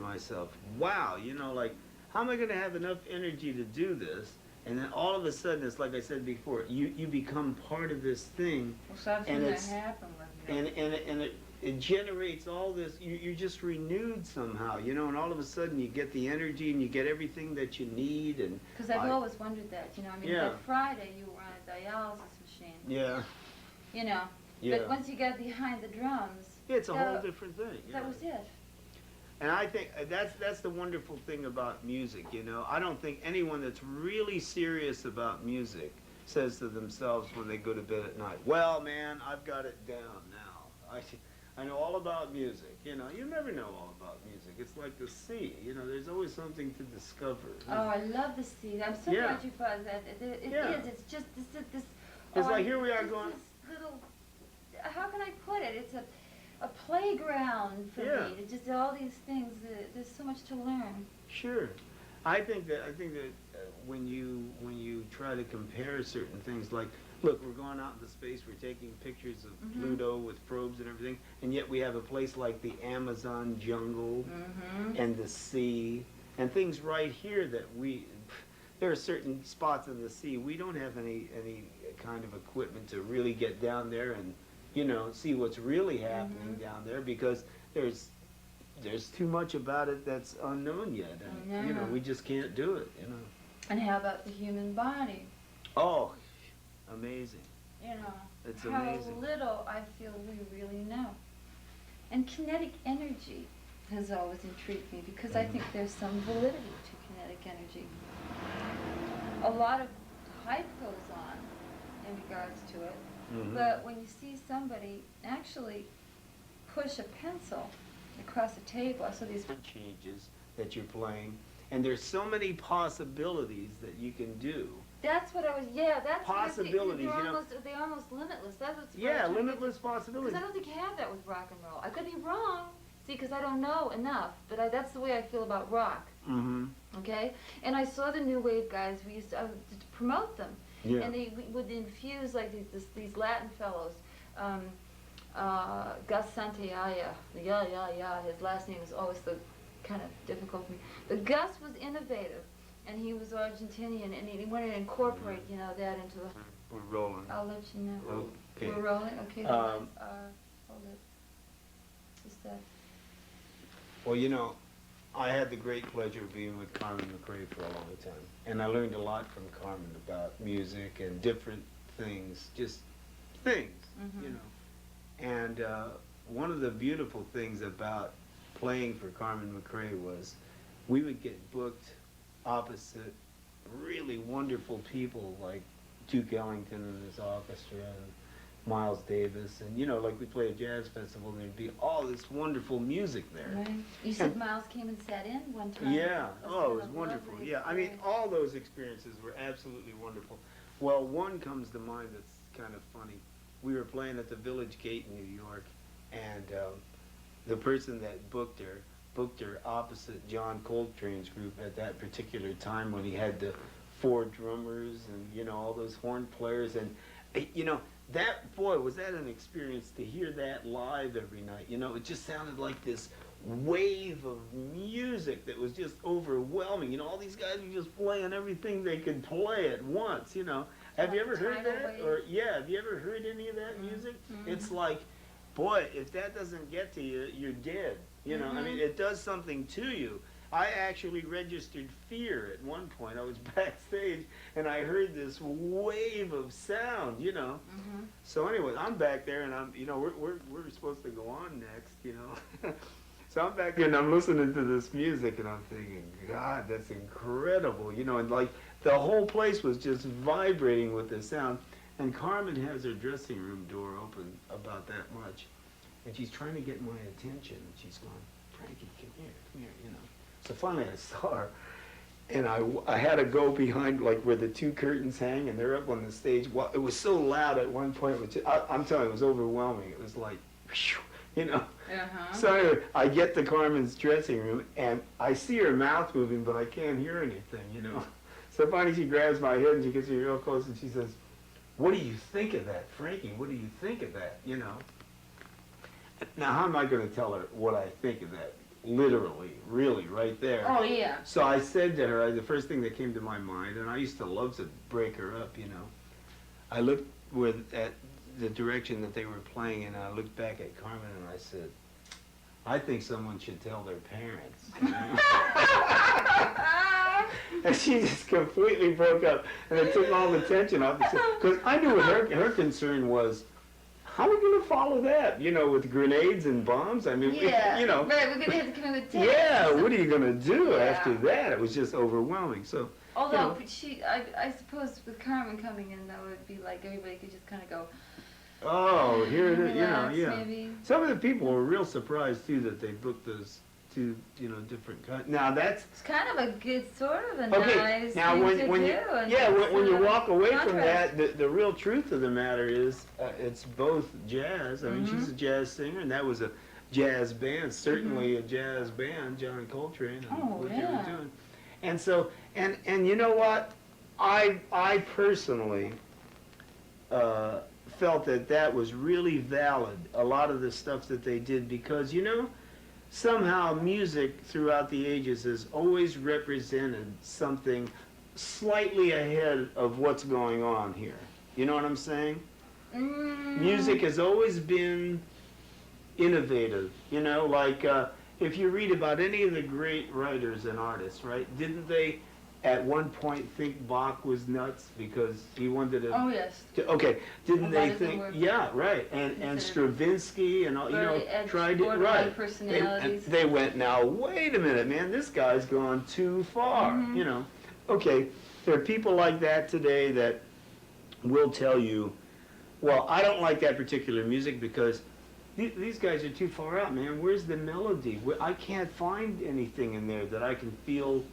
myself, wow, you know, like, how am I going to have enough energy to do this? And then all of a sudden, it's like I said before, you become part of this thing, Well, something and that it's happened with you. and it generates all this. You're just renewed somehow, you know. And all of a sudden, you get the energy and you get everything that you need. And Because I've always wondered that, you know. I mean, Yeah. that Friday you were on a dialysis machine. yeah, You know. yeah, But once you got behind the drums, it's a whole different thing. that yeah. was it. And I think that's the wonderful thing about music, you know. I don't think anyone that's really serious about music says to themselves when they go to bed at night, well, man, I've got it down now. I know all about music, you know. You never know all about music. It's like the sea, you know. There's always something to discover. Oh, I love the sea. I'm so Yeah. glad you thought of that. It Yeah. is. It's just this. It's like here we are just going. This little. How can I put it? It's a playground for Yeah. me. It's just all these things. There's so much to learn. Sure. I think that when you try to compare certain things, like, look, we're going out into space, we're taking pictures of Pluto with probes and everything, and yet we have a place like the Amazon jungle and the sea and things right here that there are certain spots in the sea we don't have any kind of equipment to really get down there and, you know, see what's really happening down there, because there's too much about it that's unknown yet, and you know, we just can't do it, you know. And how about the human body? Oh, amazing. You know, It's how amazing. little I feel we really know. And kinetic energy has always intrigued me, because I think there's some validity to kinetic energy. A lot of hype goes on in regards to it, but when you see somebody actually push a pencil across a table, I saw these Changes that you're playing, and there's so many possibilities that you can do. That's what I was. That's Possibilities, What you know. they're almost limitless. That's what's. Yeah, limitless possibilities. Because I don't think you have that with rock and roll. I could be wrong. See, because I don't know enough, but that's the way I feel about rock. Okay, and I saw the new wave guys. We used to promote them, and they would infuse like these Latin fellows. Gus Santaella, his last name is always the kind of difficult for me. But Gus was innovative, and he was Argentinian, and he wanted to incorporate, you know, that into the. We're rolling. I'll let you know. Okay. We're rolling. Okay. Hold it. Just that. Well, you know, I had the great pleasure of being with Carmen McRae for a long time, and I learned a lot from Carmen about music and different things, just things, you know. And one of the beautiful things about playing for Carmen McRae was we would get booked opposite really wonderful people like Duke Ellington and his orchestra and Miles Davis, and, you know, like we play a jazz festival and there'd be all this wonderful music there. Right. You said Miles came and sat in one time. Yeah. Oh, it was wonderful. Yeah. I mean, all those experiences were absolutely wonderful. Well, one comes to mind that's kind of funny. We were playing at the Village Gate in New York, and the person that booked her opposite John Coltrane's group at that particular time, when he had the 4 drummers and, you know, all those horn players, and, you know, was that an experience to hear that live every night. You know, it just sounded like this wave of music that was just overwhelming. You know, all these guys were just playing everything they could play at once, you know. Have you ever heard that? Or have you ever heard any of that music? It's like, boy, if that doesn't get to you, you're dead. You know, I mean, it does something to you. I actually registered fear at one point. I was backstage, and I heard this wave of sound, you know. So anyway, I'm back there, and we're supposed to go on next, you know. So I'm back there, and I'm listening to this music, and I'm thinking, God, that's incredible, you know. And like the whole place was just vibrating with the sound. And Carmen has her dressing room door open about that much, and she's trying to get my attention. And she's going, Frankie, come here, you know. So finally I saw her, and I had to go behind, like, where the 2 curtains hang, and they're up on the stage. Well, it was so loud at one point, which I'm telling you, it was overwhelming. It was like, whew, you know. So anyway, I get to Carmen's dressing room, and I see her mouth moving, but I can't hear anything, you know. So finally she grabs my head, and she gets me real close, and she says, what do you think of that, Frankie? What do you think of that, you know? Now, how am I going to tell her what I think of that? literally, really, right there. Oh, yeah. So I said to her, the first thing that came to my mind, and I used to love to break her up, you know. I looked at the direction that they were playing, and I looked back at Carmen and I said, I think someone should tell their parents. You know? And she just completely broke up, and it took all the tension off. Because I knew what her concern was. How are we going to follow that? You know, with grenades and bombs? I mean, Yeah. you know. Right, we're going to have to come in with tanks. Yeah, what are you going to do Yeah. after that? It was just overwhelming. So. Although, I suppose with Carmen coming in, that would be like everybody could just kind of go, Oh, here it is, relax, yeah. maybe. Some of the people were real surprised too that they booked those two, different kinds. Now that's It's kind of a good sort of a okay. nice Now thing when to when do. you And when you it's, walk away from contrast. that, the real truth of the matter is it's both jazz. I mean, she's a jazz singer, and that was a jazz band, certainly a jazz band, John Coltrane, and what they were doing. And so and you know what, I personally felt that was really valid, a lot of the stuff that they did, because, somehow music throughout the ages has always represented something slightly ahead of what's going on here. You know what I'm saying? Music has always been innovative, like if you read about any of the great writers and artists, right, didn't they at one point think Bach was nuts because he wanted to... Oh, yes. Okay, didn't they Doesn't think... work. Yeah, right, and Stravinsky and all, tried it, right. Personalities. They went, now, wait a minute, man, this guy's gone too far, Okay, there are people like that today that will tell you, well, I don't like that particular music because these guys are too far out, man. Where's the melody? I can't find anything in there that I can feel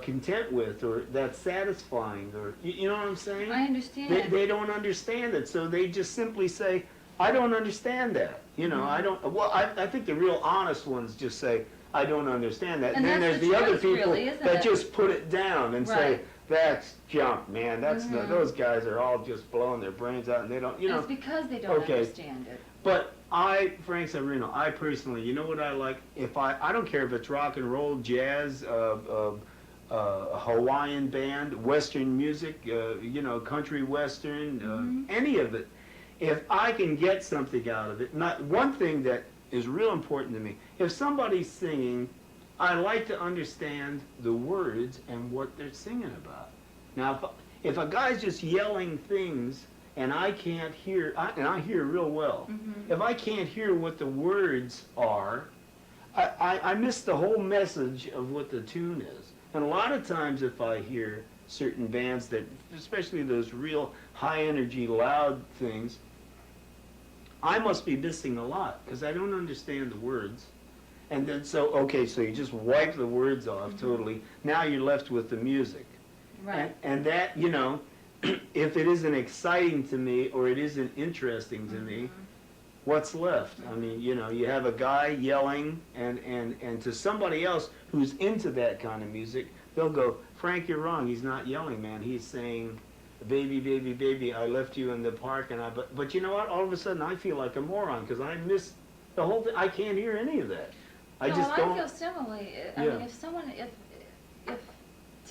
content with, or that's satisfying, or you know what I'm saying? I understand. They don't understand it, so they just simply say, I don't understand that. I don't. Well, I think the real honest ones just say, I don't understand that. And then that's there's the the other truth, people really, isn't that it? just put it down and say, Right. that's junk, man. That's those guys are all just blowing their brains out, and they don't. It's because they don't understand it. But Frank Severino, I personally, you know what I like? If I don't care if it's rock and roll, jazz, Hawaiian band, Western music, country Western, any of it. If I can get something out of it, not one thing that is real important to me. If somebody's singing, I like to understand the words and what they're singing about. Now, if a guy's just yelling things and I can't hear, and I hear real well, if I can't hear what the words are, I miss the whole message of what the tune is. And a lot of times if I hear certain bands that, especially those real high energy, loud things, I must be missing a lot because I don't understand the words. And then so you just wipe the words off totally. Now you're left with the music. Right. And that, if it isn't exciting to me or it isn't interesting to me, what's left? I mean, you have a guy yelling, and to somebody else who's into that kind of music, they'll go, Frank, you're wrong. He's not yelling, man. He's saying, baby, baby, baby, I left you in the park, and but you know what? All of a sudden, I feel like a moron because I miss the whole thing. I can't hear any of that. I just don't. I feel similarly. I mean, if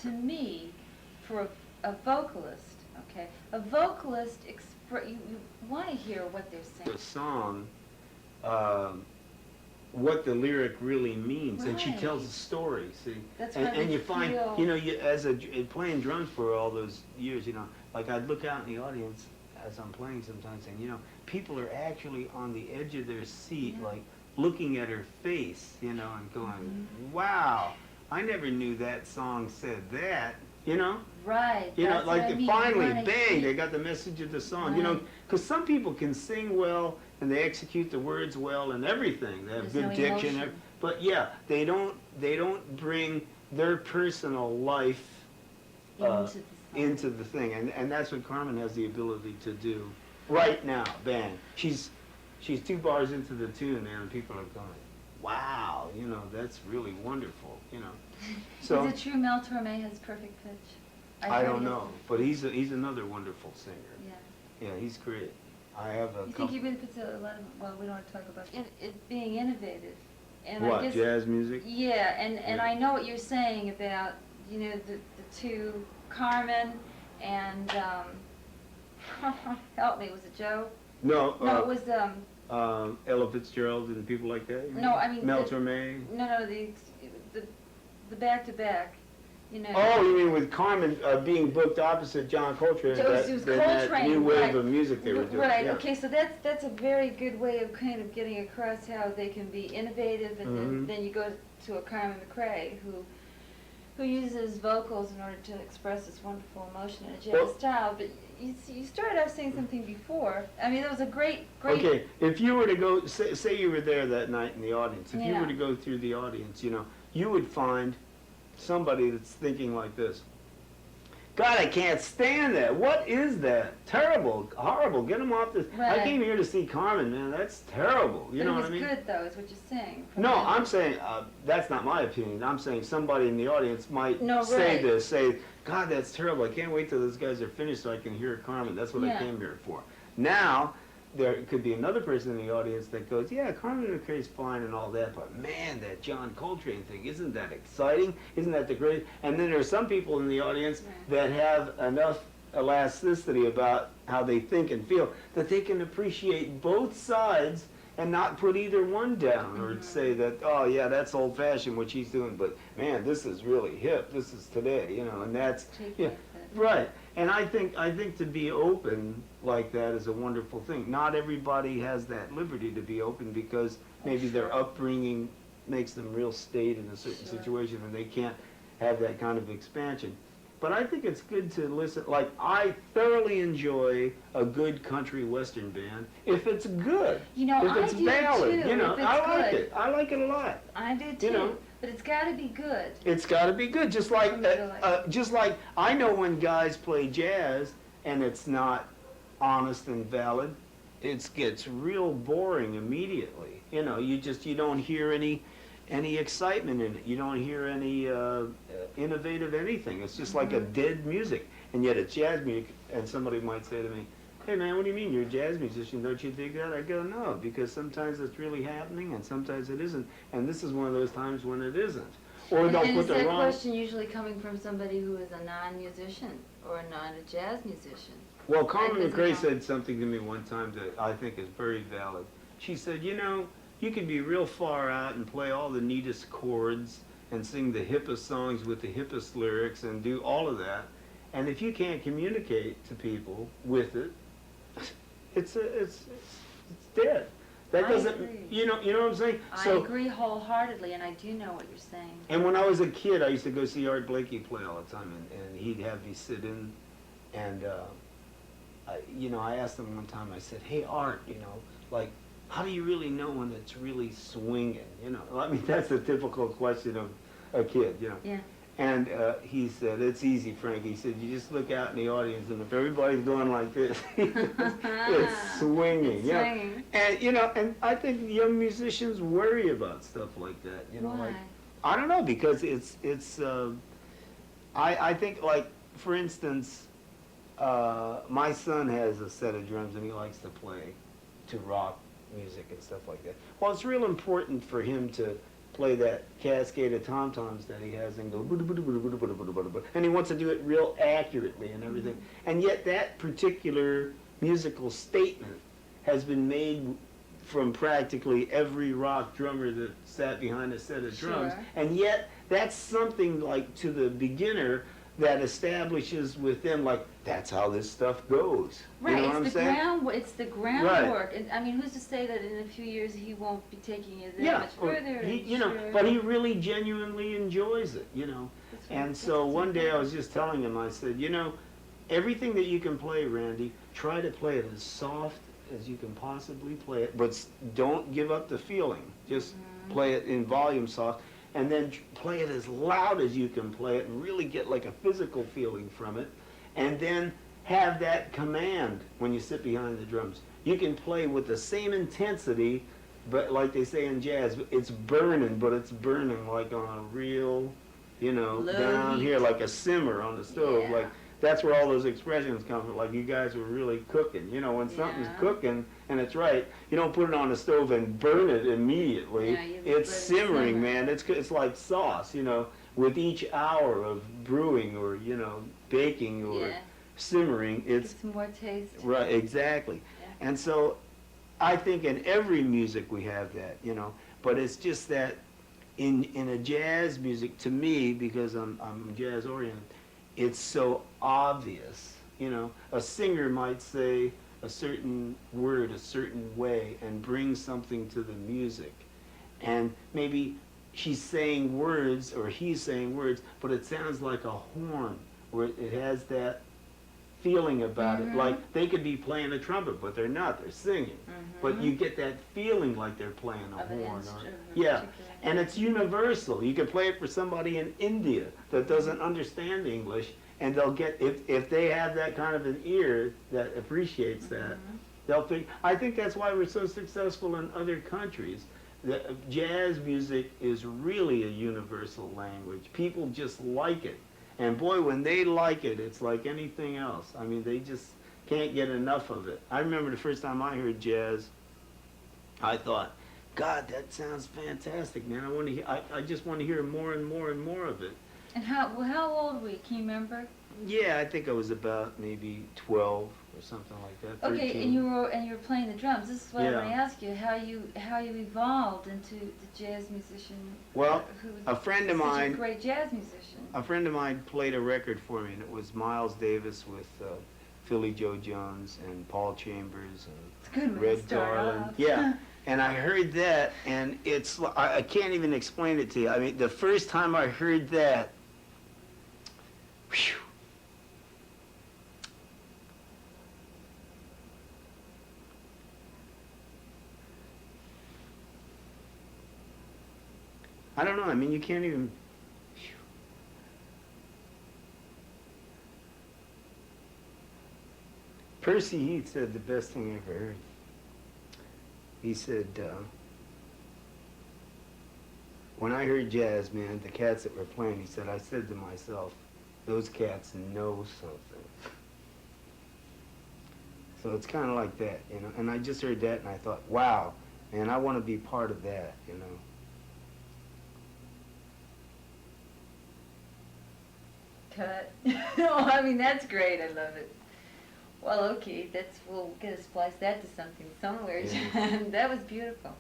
to me, for a vocalist, okay, a vocalist you want to hear what they're saying. The song, what the lyric really means, and she tells a story. See, That's and you find, as playing drums for all those years, like I'd look out in the audience as I'm playing sometimes, and people are actually on the edge of their seat, like looking at her face, and going, "Wow, I never knew that song said that." Right. Like finally, bang, they got the message of the song. Right. Because some people can sing well and they execute the words well and everything. They have good diction, emotion. but yeah, they don't bring their personal life into the thing, and that's what Carmen has the ability to do. Right now, bang, she's 2 bars into the tune, man, and people are going, wow, that's really wonderful, So is it true Mel Torme has perfect pitch? I don't know, but he's another wonderful singer. Yeah. Yeah, he's great. I have a You think he really puts a lot of, well, we don't want to talk about it being innovative and What, I guess, jazz music? yeah, and Yeah. I know what you're saying about, you know, the two, Carmen and, help me, was it Joe? No, No, it was, Ella Fitzgerald and people like that? no, I mean, Mel the- Torme? no, the back-to-back, you know. Oh, you mean with Carmen being booked opposite John Coltrane? It was that Coltrane, new wave right. of music they were doing. Right, yeah. okay, so that's a very good way of kind of getting across how they can be innovative, and then you go to a Carmen McRae who uses vocals in order to express this wonderful emotion in a jazz Well- style. But you started off saying something before. I mean, that was a great. Okay, if you were to go, say you were there that night in the audience, if you Yeah. were to go through the audience, you know, you would find somebody that's thinking like this. God, I can't stand that. What is that? Terrible, horrible. Get them off this. I Right. came here to see Carmen, man. That's terrible. You But know it what was I mean? good, though, is what you're saying. No, I'm saying, that's not my opinion. I'm saying somebody in the audience might No, say right. this, say, God, that's terrible. I can't wait till those guys are finished so I can hear Carmen. That's what I Yeah. came here for. Now, there could be another person in the audience that goes, yeah, Carmen McRae's fine and all that, but man, that John Coltrane thing, isn't that exciting? Isn't that the great? And then there are some people in the audience that have enough elasticity about how they think and feel that they can appreciate both sides and not put either one down or say that, oh yeah, that's old fashioned what she's doing, but man, this is really hip, this is today, you know, and that's, yeah, right. And I think to be open like that is a wonderful thing. Not everybody has that liberty to be open because maybe their upbringing makes them real staid in a certain situation and they can't have that kind of expansion. But I think it's good to listen. Like, I thoroughly enjoy a good country western band if it's good. You know, if it's I do valid, too, you know, if it's I like good. it. I like it a lot. I do too. You know. But it's got to be good. It's got to be good. Just like Really. I know when guys play jazz and it's not honest and valid, it gets real boring immediately. You know, you don't hear any excitement in it. You don't hear any innovative anything. It's just like a dead music. And yet it's jazz music. And somebody might say to me, hey man, what do you mean? You're a jazz musician. Don't you dig that? I go, no, because sometimes it's really happening and sometimes it isn't. And this is one of those times when it isn't. Or And they'll is put the that wrong... question usually coming from somebody who is a non-musician or not a jazz musician? Well, Carmen Like, McRae does it said something to me one time that I think is very valid. She said, you know, you can be real far out and play all the neatest chords and sing the hippest songs with the hippest lyrics and do all of that. And if you can't communicate to people with it, it's dead. That I doesn't, agree. you know what I'm saying? I agree wholeheartedly, and I do know what you're saying. And when I was a kid, I used to go see Art Blakey play all the time, and he'd have me sit in, and I asked him one time. I said, "Hey, Art, like, how do you really know when it's really swinging? I mean, that's a typical question of a kid, Yeah. And he said, it's easy, Frank. He said, you just look out in the audience, and if everybody's going like this, it's swinging. It's swinging. And, and I think young musicians worry about stuff like that. Why? Like, I don't know, because I think, like, for instance, my son has a set of drums, and he likes to play to rock music and stuff like that. Well, it's real important for him to play that cascade of tom-toms that he has and go, and he wants to do it real accurately and everything. And yet that particular musical statement has been made from practically every rock drummer that sat behind a set of drums. Sure. And yet that's something like to the beginner that establishes with them, like, that's how this stuff goes. Right, You know what I'm saying? It's the groundwork. And I mean, who's to say that in a few years he won't be taking it that much further? But he really genuinely enjoys it, That's And right. so That's one day I important. was just telling him, I said, everything that you can play, Randy, try to play it as soft as you can possibly play it, but don't give up the feeling. Just play it in volume soft. And then play it as loud as you can play it and really get like a physical feeling from it. And then have that command when you sit behind the drums. You can play with the same intensity, but like they say in jazz, it's burning, but it's burning like on a real, down heat. here, like a simmer on the stove. Yeah. Like that's where all those expressions come from. Like, you guys were really cooking. You know, when something's Yeah. cooking and it's right, you don't put it on the stove and burn it immediately. Yeah, you It's let it simmering, simmer. man. It's like sauce, you know. With each hour of brewing or, you know, baking or Yeah. simmering, it's Get some more taste. right, exactly. Yeah. And so I think in every music we have that, you know, but it's just that in a jazz music, to me, because I'm jazz oriented, it's so obvious, you know. A singer might say a certain word a certain way and bring something to the music, and maybe she's saying words or he's saying words, but it sounds like a horn, where it has that feeling about it. Like, they could be playing a trumpet, but they're not, they're singing. But you get that feeling like they're playing a Of an horn. instrument, Yeah, particular. and it's universal. You can play it for somebody in India that doesn't understand English, and they'll get, if they have that kind of an ear that appreciates that, they'll think, I think that's why we're so successful in other countries. The jazz music is really a universal language. People just like it. And boy, when they like it, it's like anything else. I mean, they just can't get enough of it. I remember the first time I heard jazz, I thought, God, that sounds fantastic, man. I want to. I just want to hear more and more and more of it. And how old were you? Can you remember? Yeah, I think I was about maybe 12 or something like that. 13. Okay, and you were playing the drums. This is what I want to Yeah. ask you: how you evolved into the jazz musician? Well, who was a friend of such mine. a great jazz musician. A friend of mine played a record for me, and it was Miles Davis with Philly Joe Jones and Paul Chambers It's a good and way to Red start Garland. off. Yeah, and I heard that, and it's I can't even explain it to you. I mean, the first time I heard that, whew, I don't know. I mean, you can't even. Percy Heath said the best thing I ever heard. He said, when I heard jazz, man, the cats that were playing, he said, I said to myself, those cats know something. So it's kind of like that, you know. And I just heard that, and I thought, wow, man, I want to be part of that, you know. Cut. No, I mean that's great. I love it. Well, okay, we'll get to splice that to something somewhere. Yeah. That was beautiful.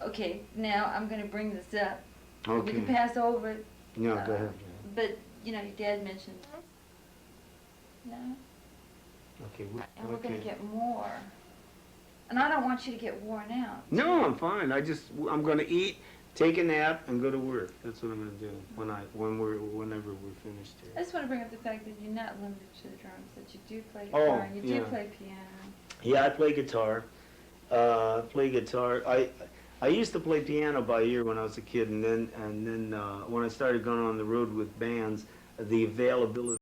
Okay, now I'm going to bring this up. Okay. We can pass over it. No, go ahead. But you know, your dad mentioned. No. Okay. And we're going to get more. And I don't want you to get worn out. No, I'm fine. I'm going to eat, take a nap, and go to work. That's what I'm going to do whenever we're finished I here. just want to bring up the fact that you're not limited to the drums, that you do play Oh, guitar, and you do yeah. play piano. Yeah, I play guitar. I used to play piano by ear when I was a kid, and then when I started going on the road with bands, the availability